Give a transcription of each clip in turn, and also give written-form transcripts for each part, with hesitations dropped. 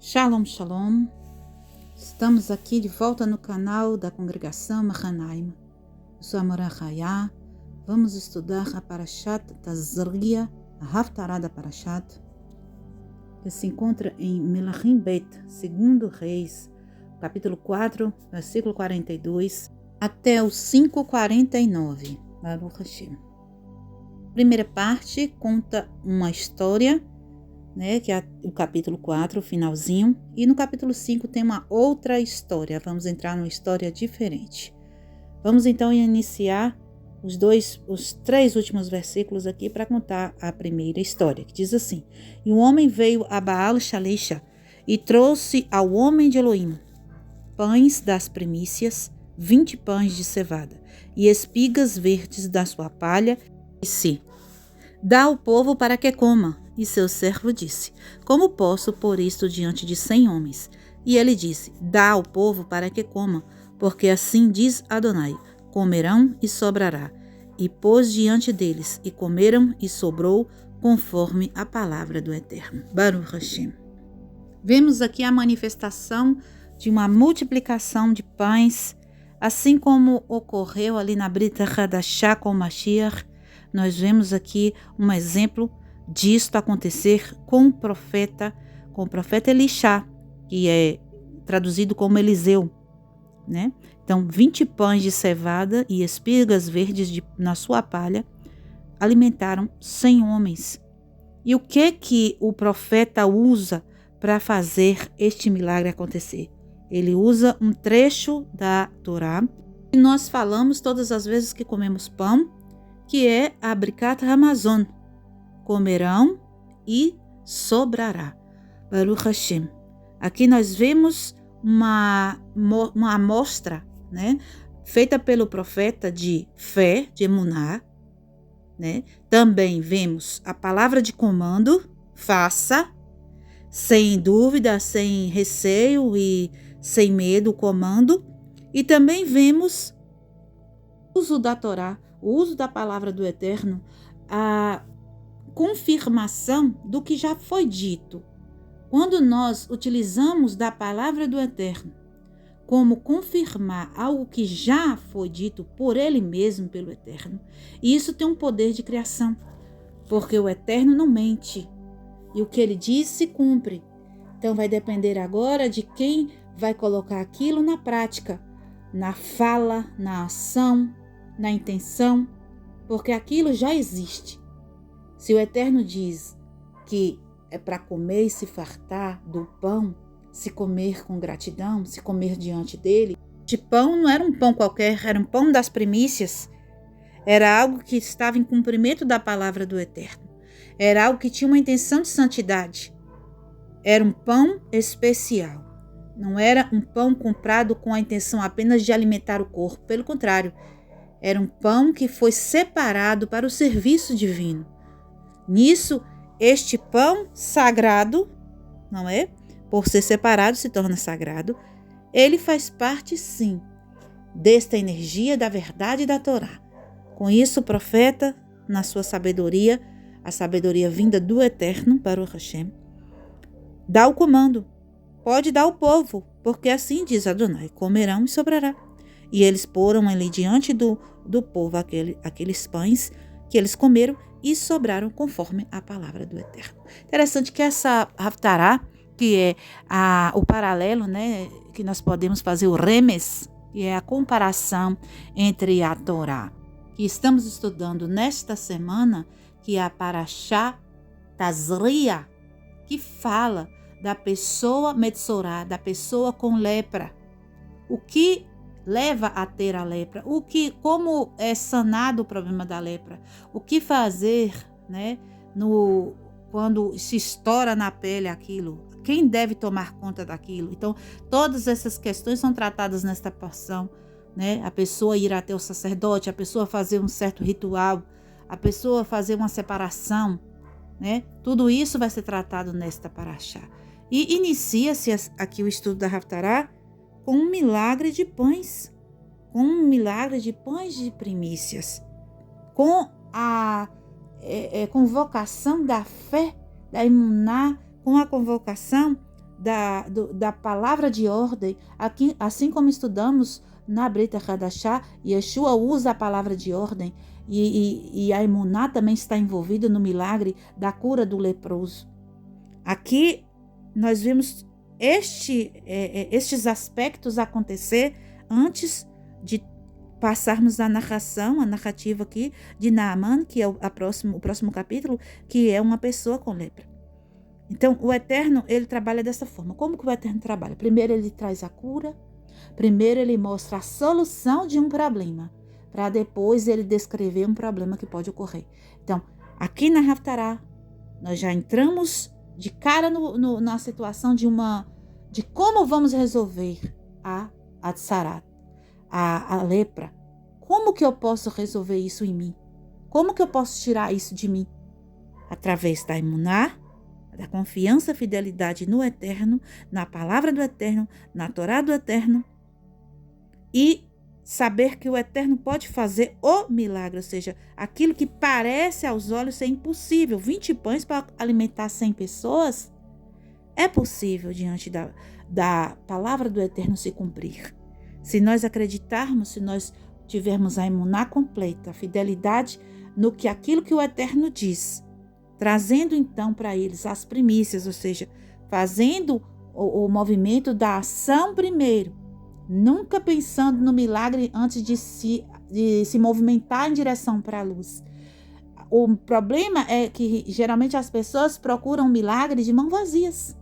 Shalom, shalom. Estamos aqui de volta no canal da congregação Mahanaim. Eu sou a Moran Hayá. Vamos estudar a Parashat Tazria, a Haftarah da Parashat, que se encontra em Melachim Bet, 2 Reis, capítulo 4, versículo 42, até o 5:49. Baruch Hashem. Primeira parte conta uma história, que é o capítulo 4, o finalzinho, e no capítulo 5 tem uma outra história. Vamos entrar numa história diferente. Vamos então iniciar os 3 últimos versículos aqui para contar a primeira história, que diz assim: E um homem veio a Baal Shalisha e trouxe ao homem de Elohim pães das primícias, 20 pães de cevada, e espigas verdes da sua palha, e disse: Dá ao povo para que coma. E seu servo disse: Como posso pôr isto diante de 100 homens? E ele disse: Dá ao povo para que coma, porque assim diz Adonai: comerão e sobrará. E pôs diante deles, e comeram e sobrou, conforme a palavra do Eterno. Baruch Hashem. Vemos aqui a manifestação de uma multiplicação de pães, assim como ocorreu ali na Brit Hadashah com Mashiach. Nós vemos aqui um exemplo disto acontecer com o profeta Elisha, que é traduzido como Eliseu, Então, 20 pães de cevada e espigas verdes na sua palha alimentaram 100 homens. E o que o profeta usa para fazer este milagre acontecer? Ele usa um trecho da Torá, e nós falamos todas as vezes que comemos pão, que é a Birkat Hamazon. Comerão e sobrará. Baruch Hashem. Aqui nós vemos uma amostra, feita pelo profeta de fé, de emuná, Também vemos a palavra de comando, faça, sem dúvida, sem receio e sem medo, o comando. E também vemos o uso da Torá, o uso da palavra do Eterno, a confirmação do que já foi dito. Quando nós utilizamos da palavra do Eterno como confirmar algo que já foi dito por Ele mesmo, pelo Eterno, e isso tem um poder de criação, porque o Eterno não mente, e o que Ele diz se cumpre. Então vai depender agora de quem vai colocar aquilo na prática, na fala, na ação, na intenção, porque aquilo já existe. Se o Eterno diz que é para comer e se fartar do pão, se comer com gratidão, se comer diante dele, este pão não era um pão qualquer, era um pão das primícias, era algo que estava em cumprimento da palavra do Eterno, era algo que tinha uma intenção de santidade, era um pão especial, não era um pão comprado com a intenção apenas de alimentar o corpo, pelo contrário, era um pão que foi separado para o serviço divino. Nisso, este pão sagrado, por ser separado se torna sagrado, ele faz parte sim desta energia da verdade da Torá. Com isso o profeta, na sua sabedoria, a sabedoria vinda do Eterno, Baruch Hashem, dá o comando, pode dar ao povo, porque assim diz Adonai, comerão e sobrará. E eles poram ali diante do povo aqueles pães que eles comeram e sobraram conforme a palavra do Eterno. Interessante que essa Haftarah, que é o paralelo, que nós podemos fazer o remes, que é a comparação entre a Torá, que estamos estudando nesta semana, que é a Parashat Tazria, que fala da pessoa metzorá, da pessoa com lepra. O que leva a ter a lepra, como é sanado o problema da lepra, o que fazer, quando se estoura na pele aquilo, quem deve tomar conta daquilo. Então, todas essas questões são tratadas nesta porção, A pessoa ir até o sacerdote, a pessoa fazer um certo ritual, a pessoa fazer uma separação, Tudo isso vai ser tratado nesta parashá. E inicia-se aqui o estudo da Haftarah com um milagre de pães, de primícias, com a convocação da fé, da emuná, com a convocação da palavra de ordem, aqui, assim como estudamos na Brit Hadashah, Yeshua usa a palavra de ordem e a emuná também está envolvida no milagre da cura do leproso. Aqui nós vimos estes aspectos acontecer antes de passarmos a narrativa aqui de Naaman, que é o próximo capítulo, que é uma pessoa com lepra. Então, o Eterno, ele trabalha dessa forma. Como que o Eterno trabalha? Primeiro, ele traz a cura. Primeiro, ele mostra a solução de um problema, para depois ele descrever um problema que pode ocorrer. Então, aqui na Haftarah, nós já entramos de cara na situação de como vamos resolver a tsarat, a lepra. Como que eu posso resolver isso em mim? Como que eu posso tirar isso de mim? Através da emuná, da confiança e fidelidade no Eterno, na palavra do Eterno, na Torá do Eterno, e saber que o Eterno pode fazer o milagre, ou seja, aquilo que parece aos olhos ser impossível. 20 pães para alimentar 100 pessoas é possível diante da palavra do Eterno se cumprir. Se nós acreditarmos, se nós tivermos a emuná completa, a fidelidade no que aquilo que o Eterno diz, trazendo então para eles as primícias, ou seja, fazendo o movimento da ação primeiro, nunca pensando no milagre antes de se movimentar em direção para a luz. O problema é que geralmente as pessoas procuram milagre de mãos vazias.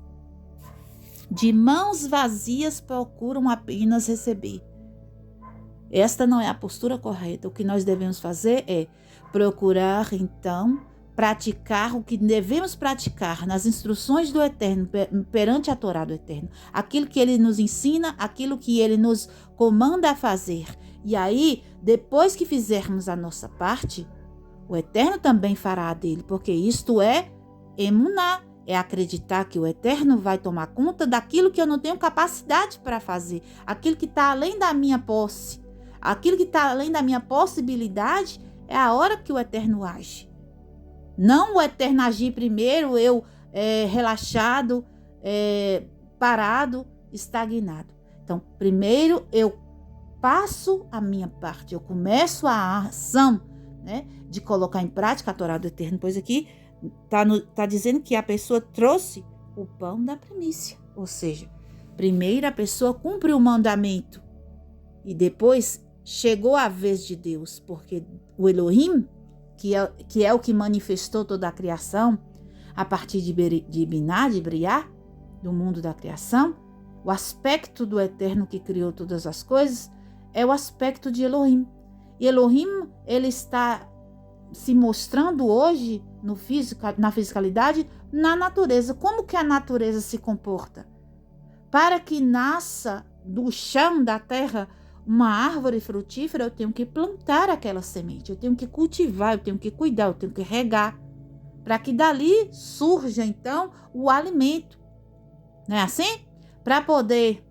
De mãos vazias procuram apenas receber. Esta não é a postura correta. O que nós devemos fazer é procurar então praticar o que devemos praticar nas instruções do Eterno, perante a Torá do Eterno. Aquilo que Ele nos ensina, aquilo que Ele nos comanda a fazer. E aí, depois que fizermos a nossa parte, o Eterno também fará a dele, porque isto é emuná, é acreditar que o Eterno vai tomar conta daquilo que eu não tenho capacidade para fazer, aquilo que está além da minha posse, aquilo que está além da minha possibilidade, é a hora que o Eterno age. Não o Eterno agir primeiro, eu relaxado, parado, estagnado. Então, primeiro eu passo a minha parte, eu começo a ação, né, de colocar em prática a Torá do Eterno, pois aqui está dizendo que a pessoa trouxe o pão da primícia. Ou seja, primeiro a pessoa cumpre o mandamento e depois chegou a vez de Deus, porque o Elohim, que é o que manifestou toda a criação, a partir de Biná, de Briá, do mundo da criação, o aspecto do Eterno que criou todas as coisas, é o aspecto de Elohim. E Elohim, ele está se mostrando hoje na fisicalidade, na natureza. Como que a natureza se comporta? Para que nasça do chão da terra uma árvore frutífera, eu tenho que plantar aquela semente, eu tenho que cultivar, eu tenho que cuidar, eu tenho que regar, para que dali surja então o alimento. Não é assim? Para poder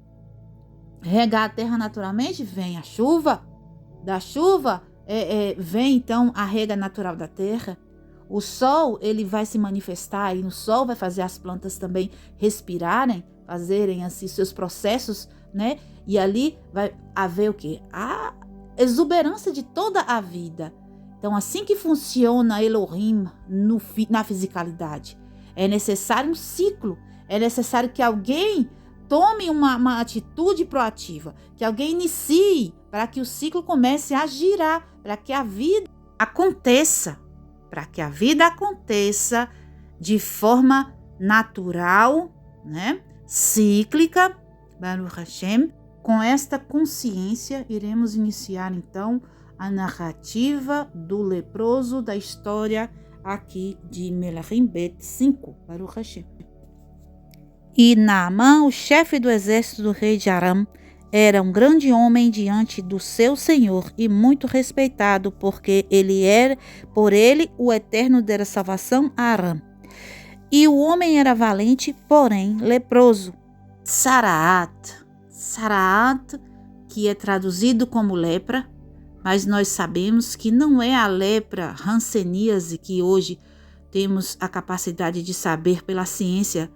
regar a terra naturalmente, vem a chuva, da chuva vem então a rega natural da terra. O sol, ele vai se manifestar e no sol vai fazer as plantas também respirarem, fazerem assim seus processos, né? E ali vai haver o quê? A exuberância de toda a vida. Então, assim que funciona Elohim na fisicalidade, é necessário um ciclo, é necessário que alguém tome uma atitude proativa, que alguém inicie para que o ciclo comece a girar, para que a vida aconteça, de forma natural, né? Cíclica, Baruch Hashem. Com esta consciência, iremos iniciar então a narrativa do leproso da história aqui de Melachim Bet 5, Baruch Hashem. E Naamã, o chefe do exército do rei de Aram, era um grande homem diante do seu senhor e muito respeitado, porque por ele o Eterno dera salvação a Aram. E o homem era valente, porém leproso. Tsaraat, que é traduzido como lepra, mas nós sabemos que não é a lepra hanseníase que hoje temos a capacidade de saber pela ciência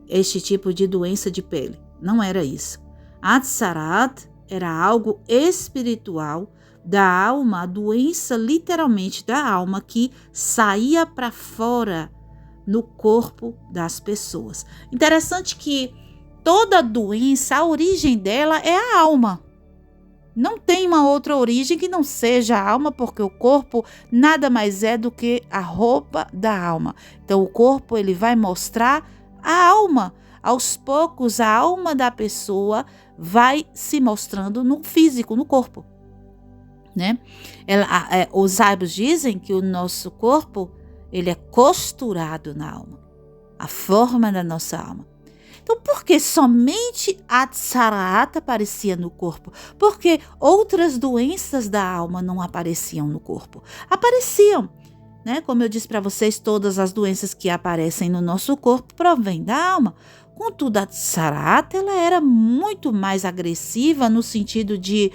este tipo de doença de pele. Não era isso. Atzarat era algo espiritual da alma, a doença literalmente da alma que saía para fora no corpo das pessoas. Interessante que toda doença, a origem dela é a alma. Não tem uma outra origem que não seja a alma, porque o corpo nada mais é do que a roupa da alma. Então o corpo ele vai mostrar a alma. Aos poucos a alma da pessoa vai se mostrando no físico, no corpo, né? Os sábios dizem que o nosso corpo ele é costurado na alma, a forma da nossa alma. Então, por que somente a Atzarat aparecia no corpo? Porque outras doenças da alma não apareciam no corpo? Apareciam, né? Como eu disse para vocês, todas as doenças que aparecem no nosso corpo provêm da alma. Contudo, a Atzarat, ela era muito mais agressiva no sentido de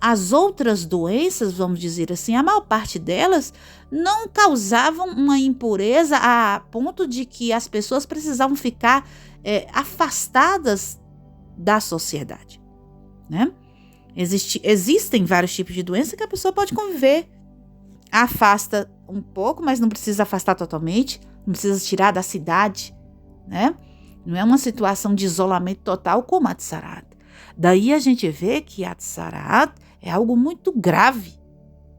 as outras doenças, vamos dizer assim, a maior parte delas não causavam uma impureza a ponto de que as pessoas precisavam ficar afastadas da sociedade, né? Existem vários tipos de doença que a pessoa pode conviver, afasta um pouco, mas não precisa afastar totalmente, não precisa tirar da cidade, né? Não é uma situação de isolamento total como a Atzarat. Daí a gente vê que a Atzarat é algo muito grave,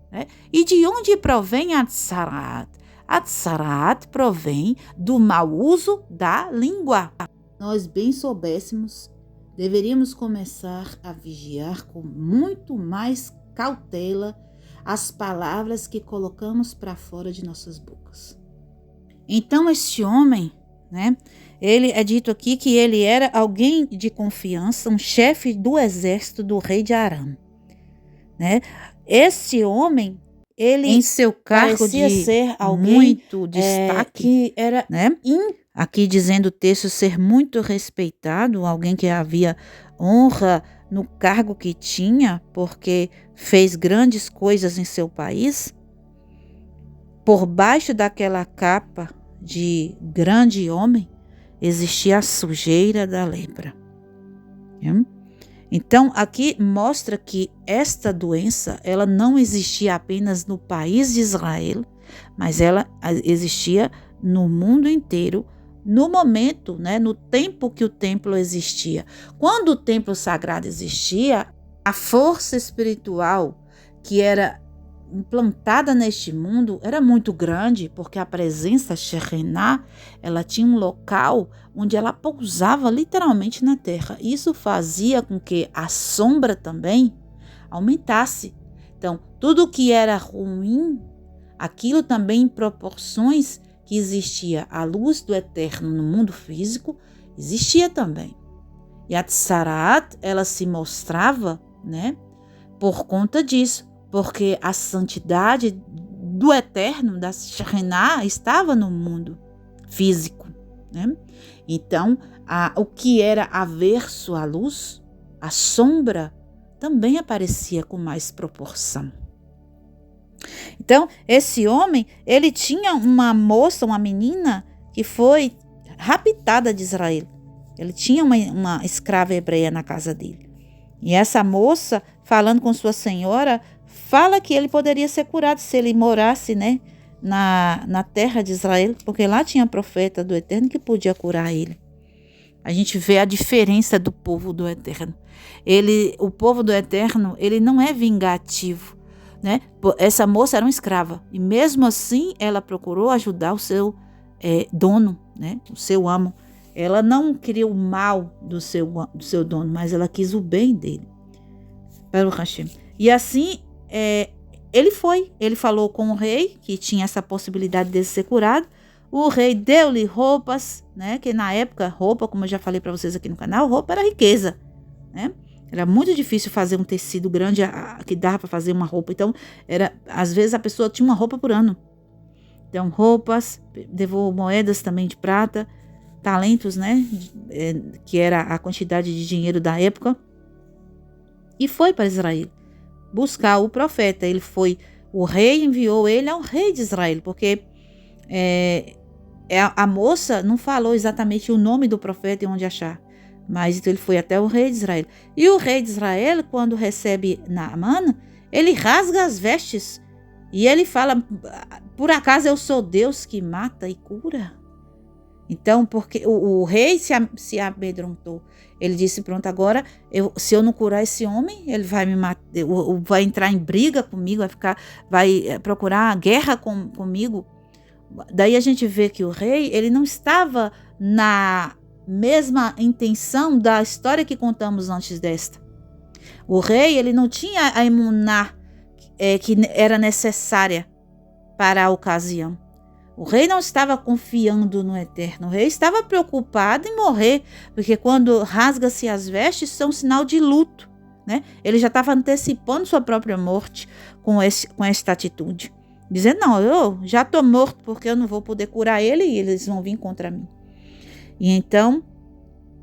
né? E de onde provém a Atzarat? A Atzarat provém do mau uso da língua. Nós bem soubéssemos, deveríamos começar a vigiar com muito mais cautela as palavras que colocamos para fora de nossas bocas. Então este homem, né? Ele é dito aqui que ele era alguém de confiança, um chefe do exército do rei de Aram, né? Esse homem, ele em seu cargo de ser alguém muito destaque, que era, né? Aqui dizendo o texto ser muito respeitado, alguém que havia honra no cargo que tinha, porque fez grandes coisas em seu país. Por baixo daquela capa de grande homem, existia a sujeira da lepra. Então, aqui mostra que esta doença, ela não existia apenas no país de Israel, mas ela existia no mundo inteiro, no momento, né, no tempo que o templo existia. Quando o templo sagrado existia, a força espiritual que era implantada neste mundo era muito grande, porque a presença Shekinah, ela tinha um local onde ela pousava literalmente na terra. Isso fazia com que a sombra também aumentasse. Então, tudo que era ruim, aquilo também em proporções que existia a luz do eterno no mundo físico, existia também. E a Atzarat, ela se mostrava, né, por conta disso, porque a santidade do eterno, da Shekinah, estava no mundo físico, né? Então, o que era averso à luz, a sombra, também aparecia com mais proporção. Então, esse homem, ele tinha uma moça, uma menina, que foi raptada de Israel. Ele tinha uma escrava hebreia na casa dele. E essa moça, falando com sua senhora, fala que ele poderia ser curado se ele morasse, né, na terra de Israel, porque lá tinha profeta do Eterno que podia curar ele. A gente vê a diferença do povo do Eterno. O povo do Eterno, ele não é vingativo, né? Essa moça era uma escrava e mesmo assim ela procurou ajudar o seu dono, né? O seu amo. Ela não queria o mal do seu dono, mas ela quis o bem dele. Baruch Hashem. E assim, ele falou com o rei, que tinha essa possibilidade de ser curado. O rei deu-lhe roupas, né? Que na época, roupa, como eu já falei para vocês aqui no canal, roupa era riqueza, né? Era muito difícil fazer um tecido grande que dava para fazer uma roupa. Então, às vezes a pessoa tinha uma roupa por ano. Então, roupas, levou moedas também de prata, talentos, né? Que era a quantidade de dinheiro da época. E foi para Israel buscar o profeta. O rei enviou ele ao rei de Israel, porque A moça não falou exatamente o nome do profeta e onde achar, mas então ele foi até o rei de Israel. E o rei de Israel, quando recebe Naamã, ele rasga as vestes e ele fala: por acaso eu sou Deus que mata e cura? Então, porque o rei se amedrontou. Ele disse: pronto, agora se eu não curar esse homem, ele vai me matar, vai entrar em briga comigo, vai procurar guerra comigo. Daí a gente vê que o rei, ele não estava na mesma intenção da história que contamos antes desta. O rei, ele não tinha a emuná que era necessária para a ocasião. O rei não estava confiando no Eterno. O rei estava preocupado em morrer, porque quando rasga-se as vestes, são sinal de luto, né? Ele já estava antecipando sua própria morte com esta atitude. Dizendo: não, eu já estou morto porque eu não vou poder curar ele e eles vão vir contra mim. E então,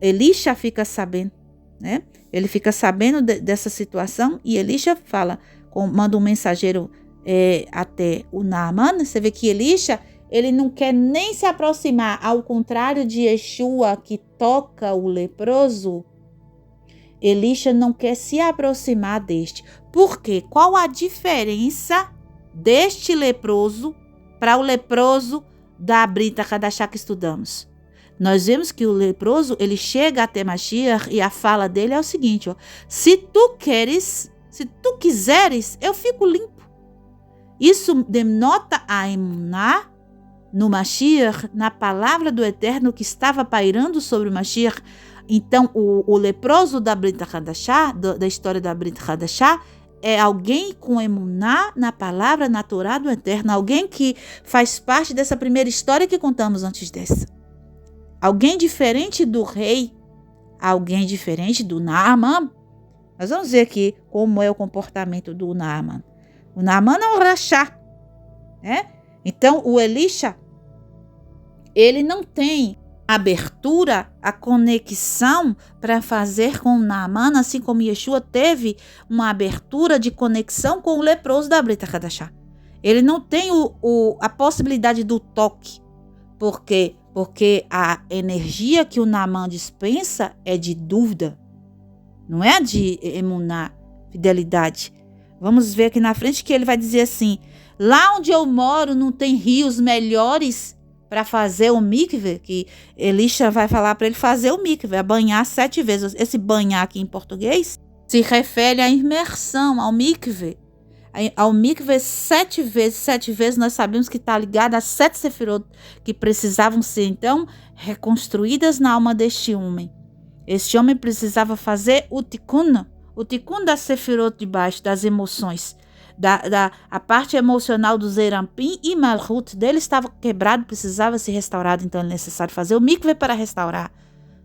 Elisha fica sabendo, né? Ele fica sabendo dessa situação e Elisha manda um mensageiro até o Naamã. Você vê que Elisha, ele não quer nem se aproximar, ao contrário de Yeshua, que toca o leproso. Elisha não quer se aproximar deste. Por quê? Qual a diferença deste leproso para o leproso da Brita Hadashah que estudamos? Nós vemos que o leproso, ele chega até Mashiach e a fala dele é o seguinte: ó, se tu quiseres, eu fico limpo. Isso denota a emuná no Mashiach, na palavra do Eterno que estava pairando sobre o Mashiach. Então, o leproso da Brita Hadashah, da história da Brita Hadashah, é alguém com emuná na palavra, na Torá do Eterno, alguém que faz parte dessa primeira história que contamos antes dessa. Alguém diferente do rei, alguém diferente do Naamã. Nós vamos ver aqui como é o comportamento do Naamã. O Naamã é um rachá, né? Então, o Elisha, ele não tem abertura, a conexão para fazer com o Naamã, assim como Yeshua teve uma abertura de conexão com o leproso da Brita Hadashah. Ele não tem a possibilidade do toque. Por quê? Porque a energia que o Naamã dispensa é de dúvida, não é de emuná, fidelidade. Vamos ver aqui na frente que ele vai dizer assim: lá onde eu moro não tem rios melhores para fazer o mikve, que Elisha vai falar para ele fazer o mikve, banhar 7 vezes. Esse banhar aqui em português se refere à imersão, ao mikve. Ao mikve 7 vezes. 7 vezes nós sabemos que está ligado a 7 sefirot que precisavam ser, então, reconstruídas na alma deste homem. Este homem precisava fazer o tikkun da sefirot de baixo, das emoções. A parte emocional do Zerampim e Malhut dele estava quebrado, precisava ser restaurado, então é necessário fazer o mikve para restaurar,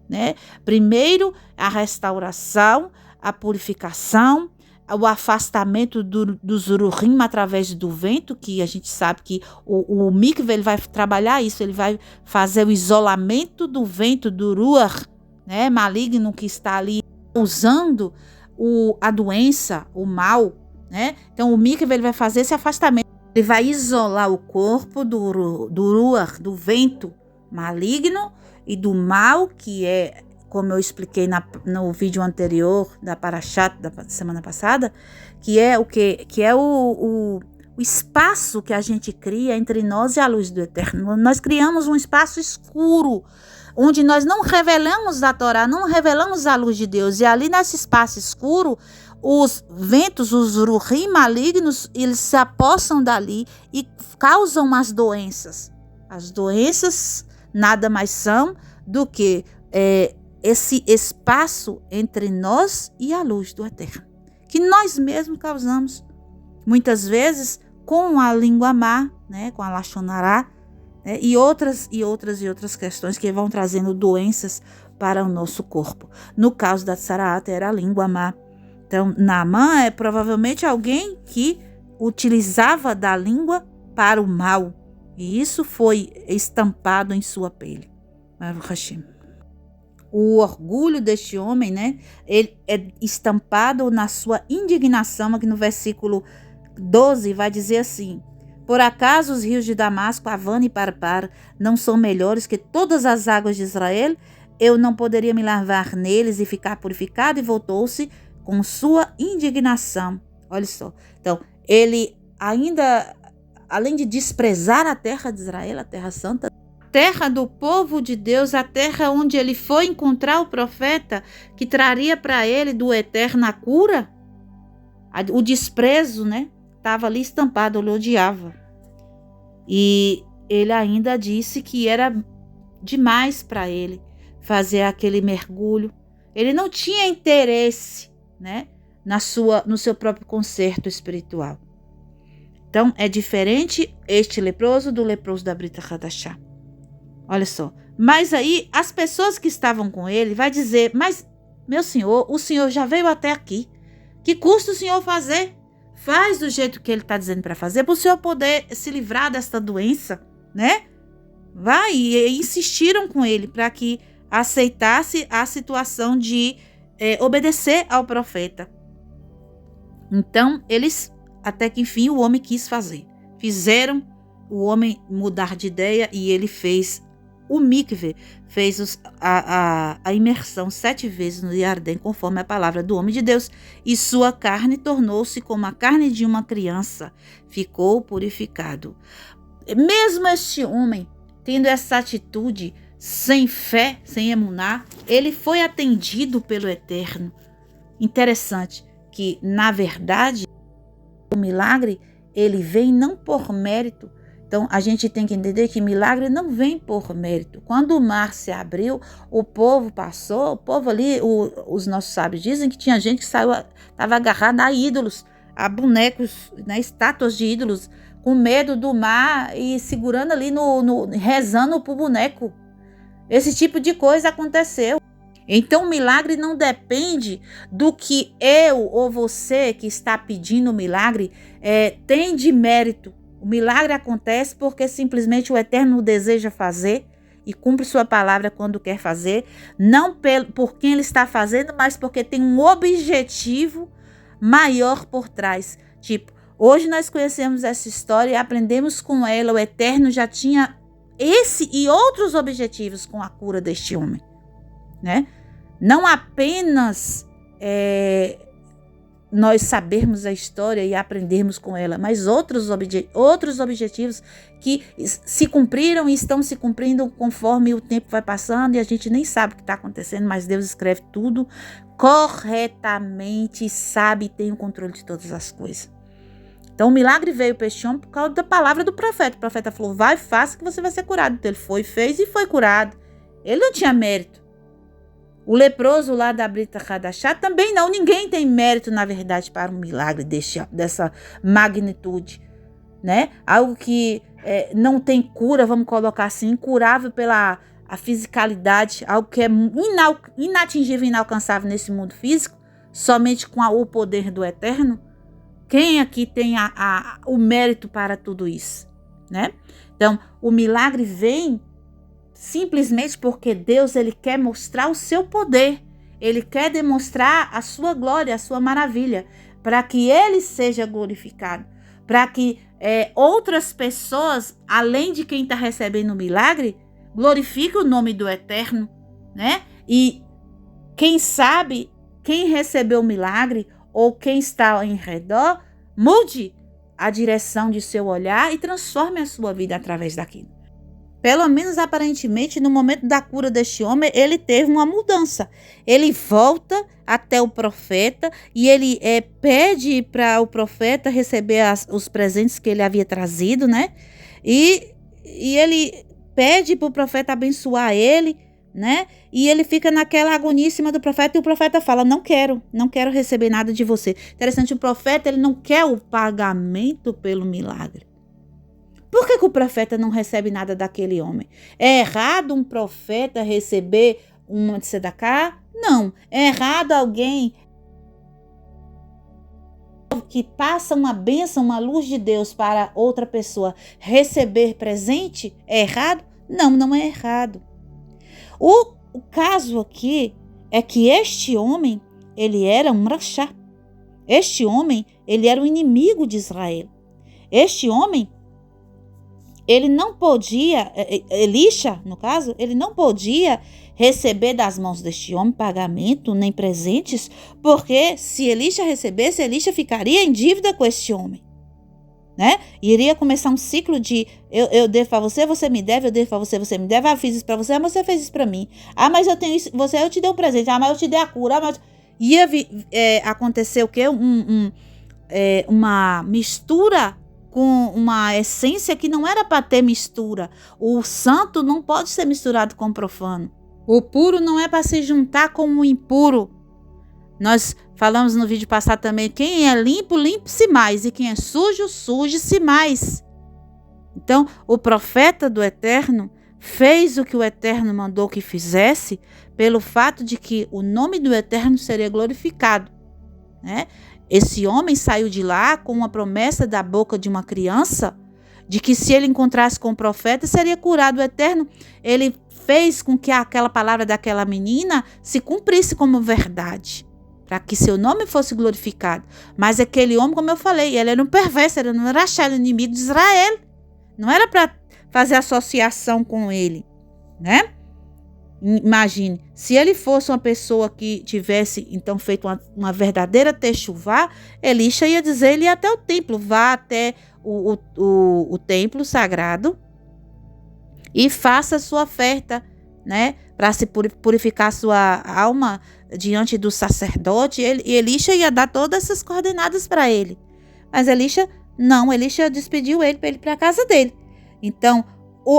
né? Primeiro, a restauração, a purificação, o afastamento dos ururim através do vento, que a gente sabe que o mikve ele vai trabalhar isso, ele vai fazer o isolamento do vento, do ruach, né, maligno que está ali usando a doença, o mal, né? Então o mikve ele vai fazer esse afastamento, ele vai isolar o corpo do ruach, do vento maligno e do mal, que é, como eu expliquei no vídeo anterior da Parashat da semana passada, que é o quê? Que é o espaço que a gente cria entre nós e a luz do Eterno. Nós criamos um espaço escuro, onde nós não revelamos a Torá, não revelamos a luz de Deus. E ali nesse espaço escuro, os ventos, os rurim malignos, eles se apossam dali e causam as doenças. As doenças nada mais são do que esse espaço entre nós e a luz do Eterno, que nós mesmos causamos, muitas vezes com a língua má, né, com a Lashon Hará, né, e outras questões que vão trazendo doenças para o nosso corpo. No caso da Tzaraat era a língua má. Então, Naamã é provavelmente alguém que utilizava da língua para o mal, e isso foi estampado em sua pele. Baruch Hashem. O orgulho deste homem, né, ele é estampado na sua indignação, aqui no versículo 12 vai dizer assim: Por acaso os rios de Damasco, Havana e Parpar não são melhores que todas as águas de Israel? Eu não poderia me lavar neles e ficar purificado? E voltou-se com sua indignação. Olha só. Então, ele ainda, além de desprezar a terra de Israel, a terra santa, a terra do povo de Deus, a terra onde ele foi encontrar o profeta que traria para ele do eterno a cura, o desprezo, né? Estava ali estampado, ele odiava. E ele ainda disse que era demais para ele fazer aquele mergulho. Ele não tinha interesse, né, no seu próprio conserto espiritual. Então, é diferente este leproso do leproso da Brit Hadashah. Olha só. Mas aí, as pessoas que estavam com ele vai dizer, mas, meu senhor, o senhor já veio até aqui. Que custa o senhor fazer? Faz do jeito que ele está dizendo para fazer, para o senhor poder se livrar desta doença, né? Vai, e insistiram com ele para que aceitasse a situação de obedecer ao profeta. Então, eles, até que enfim, o homem quis fazer. Fizeram o homem mudar de ideia e ele fez o mikve, fez a imersão 7 vezes no Jardém, conforme a palavra do homem de Deus, e sua carne tornou-se como a carne de uma criança, ficou purificado. Mesmo este homem, tendo essa atitude, sem fé, sem emuná, ele foi atendido pelo Eterno. Interessante que, na verdade, o milagre, ele vem não por mérito. Então, a gente tem que entender que milagre não vem por mérito. Quando o mar se abriu, o povo passou, o povo ali, os nossos sábios dizem que tinha gente que estava agarrada a ídolos, a bonecos, né, estátuas de ídolos, com medo do mar e segurando ali, rezando para o boneco. Esse tipo de coisa aconteceu. Então, o milagre não depende do que eu ou você que está pedindo o milagre tem de mérito. O milagre acontece porque simplesmente o Eterno deseja fazer e cumpre sua palavra quando quer fazer, não por quem ele está fazendo, mas porque tem um objetivo maior por trás. Tipo, hoje nós conhecemos essa história e aprendemos com ela. O Eterno já tinha esse e outros objetivos com a cura deste homem, né? Não apenas nós sabermos a história e aprendermos com ela, mas outros objetivos que se cumpriram e estão se cumprindo conforme o tempo vai passando e a gente nem sabe o que está acontecendo, mas Deus escreve tudo corretamente, sabe e tem o controle de todas as coisas. Então o milagre veio para este homem por causa da palavra do profeta. O profeta falou, vai, faça que você vai ser curado. Então ele foi, fez e foi curado. Ele não tinha mérito. O leproso lá da Brit Hadashah também não. Ninguém tem mérito, na verdade, para um milagre dessa magnitude, né? Algo que não tem cura, vamos colocar assim, incurável pela a fisicalidade, algo que é inatingível e inalcançável nesse mundo físico, somente com o poder do Eterno. Quem aqui tem o mérito para tudo isso, né? Então, o milagre vem simplesmente porque Deus, ele quer mostrar o seu poder. Ele quer demonstrar a sua glória, a sua maravilha, para que ele seja glorificado, para que outras pessoas, além de quem está recebendo o milagre, glorifiquem o nome do Eterno, né? E quem sabe, quem recebeu o milagre ou quem está em redor, mude a direção de seu olhar e transforme a sua vida através daquilo. Pelo menos aparentemente, no momento da cura deste homem, ele teve uma mudança. Ele volta até o profeta e ele pede para o profeta receber os presentes que ele havia trazido, né? E ele pede para o profeta abençoar ele, né? E ele fica naquela agonia em cima do profeta e o profeta fala, não quero receber nada de você. Interessante, o profeta, ele não quer o pagamento pelo milagre. Por que o profeta não recebe nada daquele homem? É errado um profeta receber uma tzedakah? Não. É errado alguém que passa uma bênção, uma luz de Deus para outra pessoa receber presente? É errado? Não, não é errado. O caso aqui é que este homem, ele era um rachá. Este homem, ele era o inimigo de Israel. Este homem, ele não podia, Elisha, no caso, ele não podia receber das mãos deste homem pagamento nem presentes, porque se Elisha recebesse, Elisha ficaria em dívida com este homem, né? E iria começar um ciclo de eu devo a você, você me deve, eu devo a você, você me deve, eu fiz isso para você, mas você fez isso para mim. Mas eu tenho isso, eu te dei um presente, mas eu te dei a cura, mas ia acontecer o quê? Uma mistura com uma essência que não era para ter mistura. O santo não pode ser misturado com o profano. O puro não é para se juntar com o impuro. Nós falamos no vídeo passado também, quem é limpo, limpe-se mais, e quem é sujo, suje-se mais. Então, o profeta do Eterno fez o que o Eterno mandou que fizesse, pelo fato de que o nome do Eterno seria glorificado, né? Esse homem saiu de lá com uma promessa da boca de uma criança, de que se ele encontrasse com o profeta, seria curado. O Eterno, ele fez com que aquela palavra daquela menina se cumprisse como verdade, para que seu nome fosse glorificado. Mas aquele homem, como eu falei, ele era um perverso, ele não era achado inimigo de Israel. Não era para fazer associação com ele, né? Imagine, se ele fosse uma pessoa que tivesse então feito uma verdadeira techuvá, Elisha ia dizer, ele ia até o templo, vá até o templo sagrado e faça a sua oferta, né? Para se purificar sua alma diante do sacerdote. E Elisha ia dar todas essas coordenadas para ele. Mas Elisha despediu ele para ir para a casa dele. Então,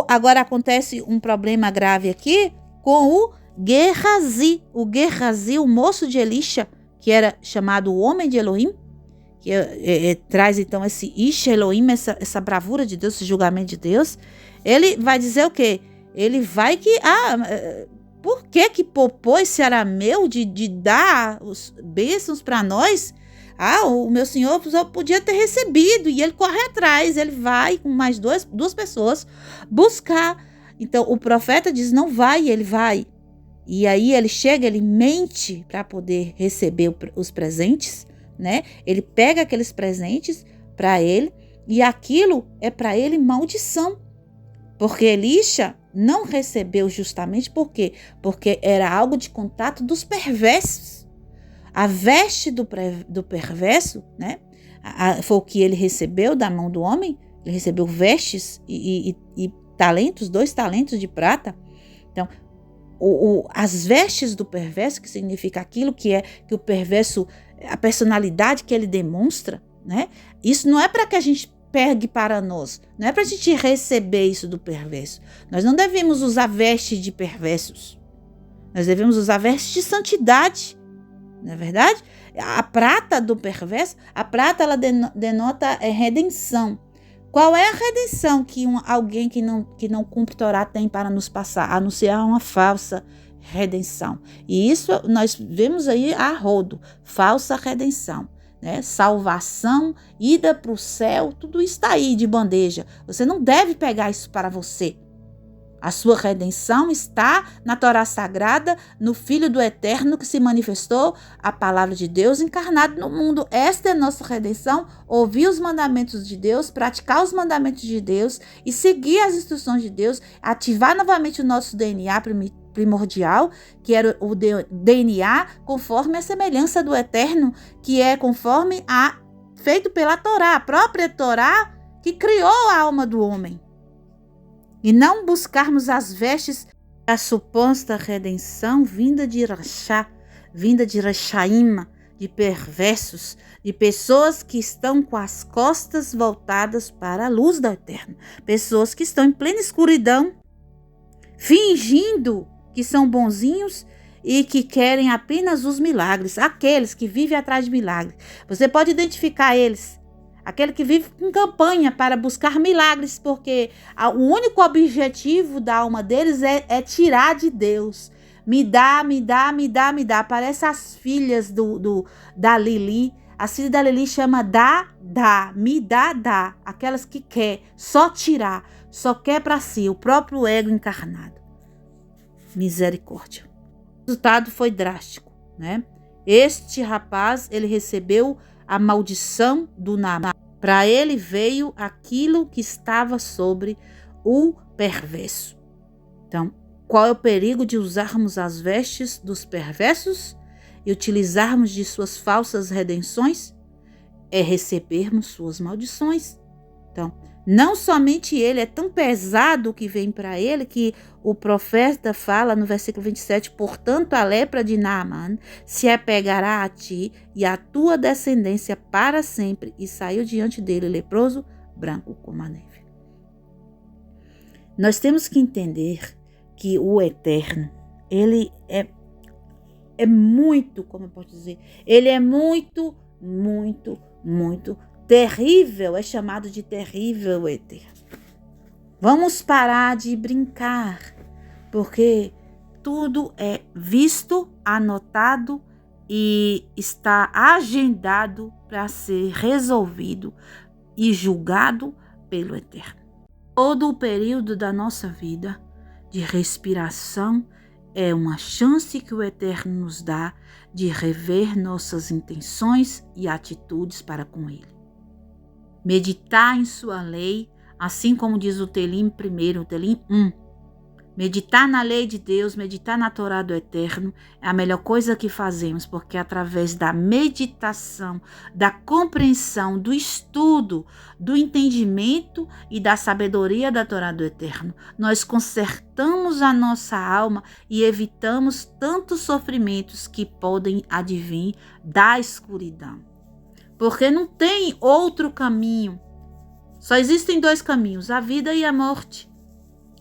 agora acontece um problema grave aqui com o Gehazi. O Gehazi, o moço de Elisha, que era chamado o homem de Elohim, que traz então esse Ish Elohim, essa bravura de Deus, esse julgamento de Deus. Ele vai dizer o quê? Ele vai que... por que poupou esse arameu de dar os bênçãos para nós? O meu senhor podia ter recebido. E ele corre atrás, ele vai com mais duas pessoas buscar. Então o profeta diz, não vai, ele vai. E aí ele chega, ele mente para poder receber os presentes, né? Ele pega aqueles presentes para ele e aquilo é para ele maldição. Porque Elisha não recebeu justamente por quê? Porque era algo de contato dos perversos. A veste do perverso, né? Foi o que ele recebeu da mão do homem. Ele recebeu vestes e talentos, 2 talentos de prata. Então, as vestes do perverso, que significa aquilo que o perverso, a personalidade que ele demonstra, né? Isso não é para que a gente pegue para nós, não é para a gente receber isso do perverso. Nós não devemos usar vestes de perversos. Nós devemos usar vestes de santidade. Não é verdade? A prata do perverso, a prata ela denota redenção. Qual é a redenção que alguém que não cumpre Torá tem para nos passar? Anunciar uma falsa redenção. E isso nós vemos aí a rodo, falsa redenção, né? Salvação, ida para o céu, tudo isso está aí de bandeja. Você não deve pegar isso para você. A sua redenção está na Torá Sagrada, no Filho do Eterno que se manifestou, a palavra de Deus encarnada no mundo. Esta é a nossa redenção, ouvir os mandamentos de Deus, praticar os mandamentos de Deus e seguir as instruções de Deus, ativar novamente o nosso DNA primordial, que era o DNA conforme a semelhança do Eterno, que é conforme feito pela Torá, a própria Torá que criou a alma do homem. E não buscarmos as vestes da suposta redenção vinda de Irachá, vinda de Rachaim, de perversos, de pessoas que estão com as costas voltadas para a luz do Eterno. Pessoas que estão em plena escuridão, fingindo que são bonzinhos e que querem apenas os milagres. Aqueles que vivem atrás de milagres. Você pode identificar eles. Aquele que vive em campanha para buscar milagres, porque o único objetivo da alma deles é tirar de Deus. Me dá, me dá, me dá, me dá. Parece as filhas da Lili. A filha da Lili chama dá, me dá, dá. Aquelas que quer só tirar, só quer para si, o próprio ego encarnado. Misericórdia. O resultado foi drástico, né? Este rapaz, ele recebeu a maldição do Naamã Para ele veio aquilo que estava sobre o perverso. Então, qual é o perigo de usarmos as vestes dos perversos e utilizarmos de suas falsas redenções? É recebermos suas maldições. Então, não somente ele, é tão pesado o que vem para ele que o profeta fala no versículo 27, portanto a lepra de Naaman se apegará a ti e à tua descendência para sempre. E saiu diante dele leproso, branco como a neve. Nós temos que entender que o Eterno, ele é muito, como eu posso dizer, ele é muito terrível, é chamado de terrível Eterno. Vamos parar de brincar, porque tudo é visto, anotado e está agendado para ser resolvido e julgado pelo Eterno. Todo o período da nossa vida de respiração é uma chance que o Eterno nos dá de rever nossas intenções e atitudes para com Ele. Meditar em sua lei, assim como diz o Telim 1, o Telim 1. Meditar na lei de Deus, meditar na Torá do Eterno é a melhor coisa que fazemos, porque através da meditação, da compreensão, do estudo, do entendimento e da sabedoria da Torá do Eterno, nós consertamos a nossa alma e evitamos tantos sofrimentos que podem advir da escuridão. Porque não tem outro caminho. Só existem dois caminhos, a vida e a morte.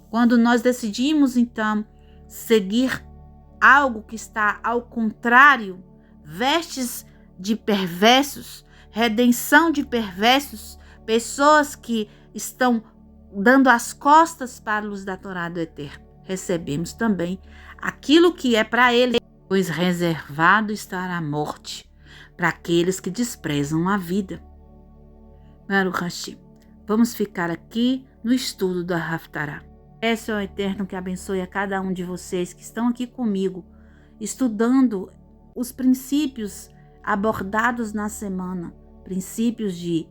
Quando nós decidimos, então, seguir algo que está ao contrário, vestes de perversos, redenção de perversos, pessoas que estão dando as costas para a luz da Torá do Eterno, recebemos também aquilo que é para ele, pois reservado estará a morte para aqueles que desprezam a vida. Baruch Hashem, vamos ficar aqui no estudo da Haftarah. Peço ao Eterno que abençoe a cada um de vocês que estão aqui comigo, estudando os princípios abordados na semana, princípios de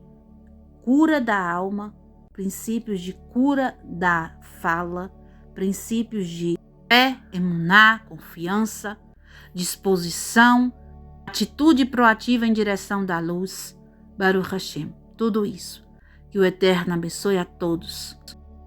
cura da alma, princípios de cura da fala, princípios de fé, emuná, confiança, disposição, atitude proativa em direção da luz. Baruch Hashem, tudo isso. Que o Eterno abençoe a todos.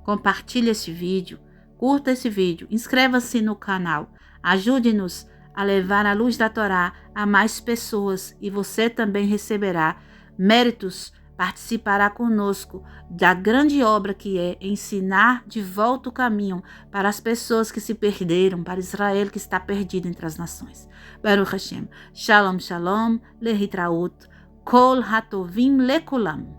Compartilhe esse vídeo, curta esse vídeo, inscreva-se no canal, ajude-nos a levar a luz da Torá a mais pessoas e você também receberá méritos, participará conosco da grande obra que é ensinar de volta o caminho para as pessoas que se perderam, para Israel que está perdido entre as nações. Baruch Hashem, Shalom Shalom, Lehitraut, Kol Hatovim Lekulam.